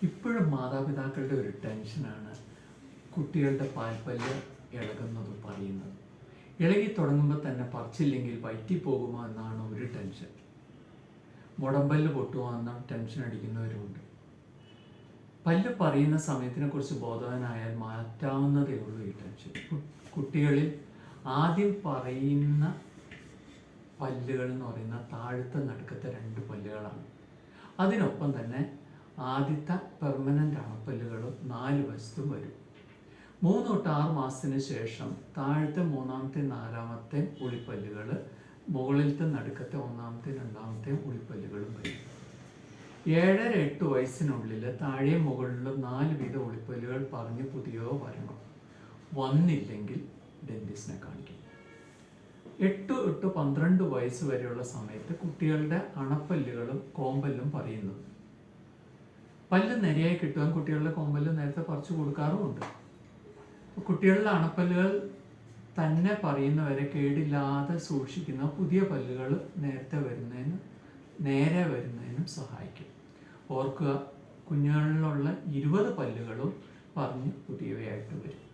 ഇപ്പോഴും മാതാപിതാക്കളുടെ ഒരു ടെൻഷനാണ് കുട്ടികളുടെ പാൽപ്പല്ല് ഇളകുന്നത് പറയുന്നത്. ഇളകി തുടങ്ങുമ്പോൾ തന്നെ പറിച്ചില്ലെങ്കിൽ വയറ്റി പോകുമോ എന്നാണ് ഒരു ടെൻഷൻ. മുടമ്പല്ല് പൊട്ടുമോ എന്ന ടെൻഷൻ അടിക്കുന്നവരുമുണ്ട്. പല്ല് പറയുന്ന സമയത്തിനെ കുറിച്ച് ബോധവാനായാൽ മാറ്റാവുന്നതേ ഉള്ളൂ ഈ ടെൻഷൻ. കുട്ടികളിൽ ആദ്യം പറയുന്ന പല്ലുകൾ എന്ന് പറയുന്ന താഴത്തെ നടുക്കത്തെ 2 പല്ലുകളാണ്. അതിനൊപ്പം തന്നെ ആദ്യത്തെ പെർമനൻ്റ് അണപ്പല്ലുകളും 4 വശത്തും വരും. 3 തൊട്ട് 6 മാസത്തിന് ശേഷം താഴത്തെ 3ാമത്തെ 4ാമത്തെ ഉളിപ്പല്ലുകൾ, മുകളിലത്തെ നടുക്കത്തെ 1ാമത്തെ 2ാമത്തെ ഉളിപ്പല്ലുകളും വരും. 7-8 വയസ്സിനുള്ളിൽ താഴെയും മുകളിലും 4 വീത ഉളിപ്പല്ലുകൾ പറഞ്ഞ് പുതിയോ വരണം. വന്നില്ലെങ്കിൽ ഡെന്റിസ്റ്റിനെ കാണിക്കും. 8 തൊട്ട് 12 വയസ്സ് വരെയുള്ള സമയത്ത് കുട്ടികളുടെ അണപ്പല്ലുകളും കോമ്പല്ലും പറയുന്നത്. പല്ല് നിരയായി കിട്ടുവാൻ കുട്ടികളുടെ കോമ്പല്ല് നേരത്തെ പറിച്ചു കൊടുക്കാറുമുണ്ട്. കുട്ടികളുടെ അണപ്പല്ലുകൾ തന്നെ പറയുന്നവരെ കേടില്ലാതെ സൂക്ഷിക്കുന്ന പുതിയ പല്ലുകൾ നേരെ വരുന്നതിനും സഹായിക്കും. ഓർക്കുക, കുഞ്ഞുങ്ങളിലുള്ള 20 പല്ലുകളും പറഞ്ഞ് പുതിയവയായിട്ട് വരും.